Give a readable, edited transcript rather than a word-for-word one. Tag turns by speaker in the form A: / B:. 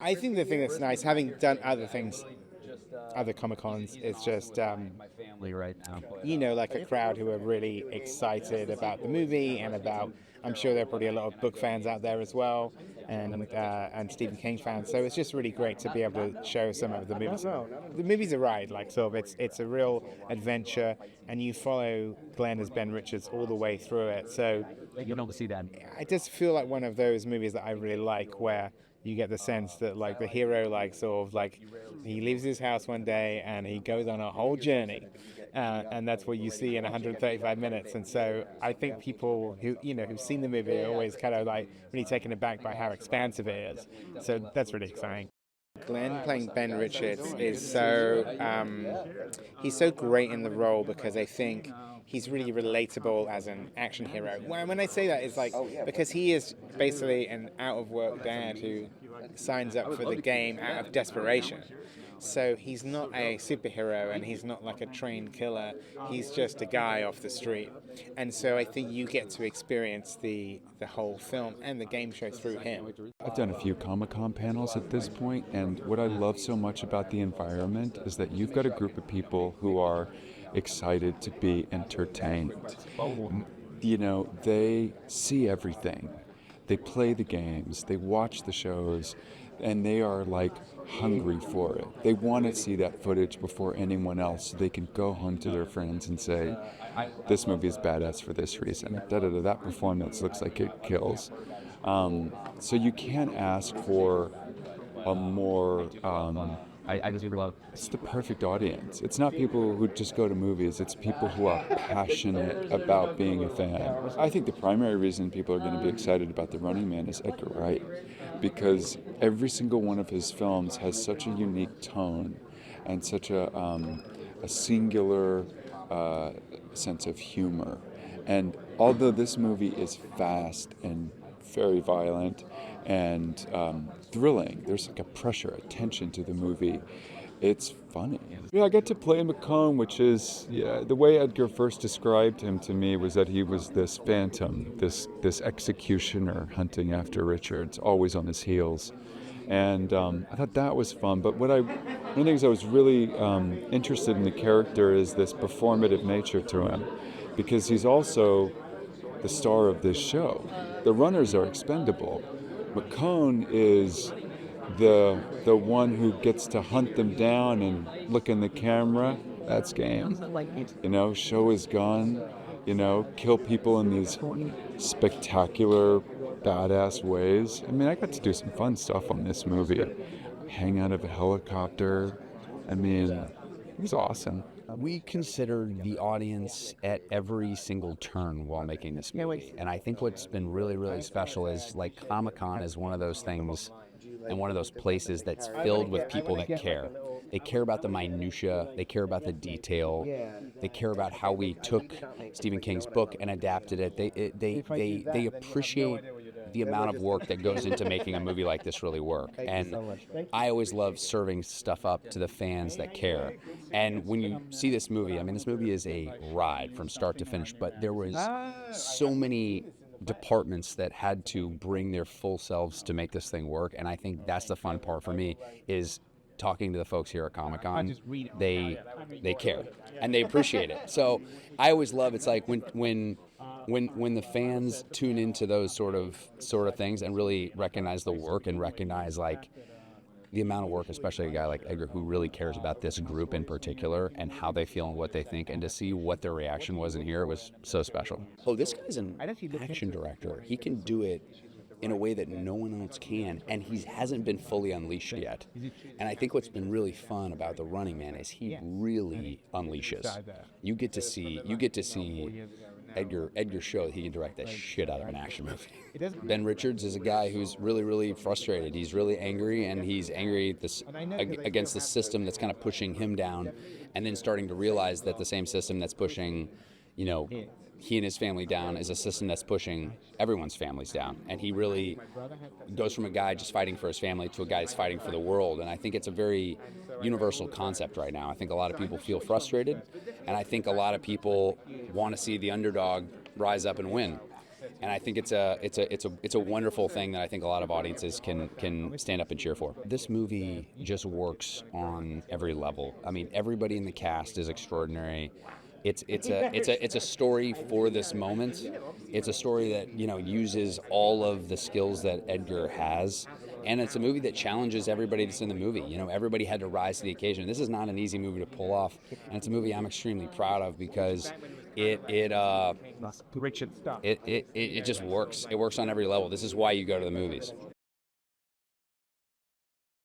A: I think the thing that's nice, having done other things, other Comic Cons, is just
B: Right now.
A: like a crowd who are really excited about the movie and about. I'm sure there are probably a lot of book fans out there as well, and Stephen King fans. So it's just really great to be able to show some of the movies. The movie's a ride, like sort of. It's a real adventure, and you follow Glenn as Ben Richards all the way through it. So
B: You don't see that.
A: I just feel like one of those movies that I really like, where you get the sense that like the hero, like sort of like he leaves his house one day and he goes on a whole journey, and that's what you see in 135 minutes. And so I think people who've seen the movie are always kind of like really taken aback by how expansive it is. So that's really exciting. Glenn playing Ben Richards is he's so great in the role because I think he's really relatable as an action hero. When I say that, it's like because he is basically an out of work dad who signs up for the game out of desperation. So he's not a superhero and he's not like a trained killer. He's just a guy off the street. And so I think you get to experience the whole film and the game show through him.
C: I've done a few Comic-Con panels at this point, and what I love so much about the environment is that you've got a group of people who are excited to be entertained. They see everything. They play the games, they watch the shows, and they are like hungry for it. They want to see that footage before anyone else so they can go home to their friends and say, this movie is badass for this reason. That performance looks like it kills. So you can't ask for a more...
B: I just really love.
C: It's the perfect audience. It's not people who just go to movies. It's people who are passionate about being a fan. I think the primary reason people are going to be excited about The Running Man is Edgar Wright, because every single one of his films has such a unique tone and such a singular sense of humor. And although this movie is fast and very violent and thrilling, there's like a pressure, a tension to the movie. It's funny. Yeah, I got to play McCone, which is, the way Edgar first described him to me was that he was this phantom, this executioner hunting after Richards, always on his heels. And I thought that was fun. But one of the things I was really interested in the character is this performative nature to him, because he's also the star of this show. The runners are expendable. McCone is the one who gets to hunt them down and look in the camera. That's game. Show his gun, kill people in these spectacular, badass ways. I mean, I got to do some fun stuff on this movie. Hang out of a helicopter. I mean, it was awesome.
D: We considered the audience at every single turn while making this movie. And I think what's been really, really special is like Comic-Con is one of those things and one of those places that's filled with people that care. They care about the minutia, they care about the detail, they care about how we took Stephen King's book and adapted it. They appreciate the amount of work that goes into making a movie like this really work. And I always love serving stuff up to the fans that care. And when you see this movie, I mean, this movie is a ride from start to finish, but there was so many departments that had to bring their full selves to make this thing work. And I think that's the fun part for me is talking to the folks here at Comic-Con. They care and they appreciate it. So I always love, it's like when the fans tune into those sort of things and really recognize the work and recognize like the amount of work, especially a guy like Edgar who really cares about this group in particular and how they feel and what they think, and to see what their reaction was in here, it was so special. Oh, this guy's an action director. He can do it in a way that no one else can, and he hasn't been fully unleashed yet. And I think what's been really fun about The Running Man is he really unleashes. You get to see Edgar show that he can direct the shit out of an action movie. Ben Richards is a guy who's really, really frustrated. He's really angry, and he's angry against the system that's kind of pushing him down, and then starting to realize that the same system that's pushing, he and his family down is a system that's pushing everyone's families down. And he really goes from a guy just fighting for his family to a guy that's fighting for the world. And I think it's a very universal concept right now. I think a lot of people feel frustrated, and I think a lot of people want to see the underdog rise up and win. And I think it's a wonderful thing that I think a lot of audiences can stand up and cheer for. This movie just works on every level. I mean, everybody in the cast is extraordinary. It's a story for this moment. It's a story that uses all of the skills that Edgar has, and it's a movie that challenges everybody that's in the movie. Everybody had to rise to the occasion. This is not an easy movie to pull off, and it's a movie I'm extremely proud of because it just works. It works on every level. This is why you go to the movies.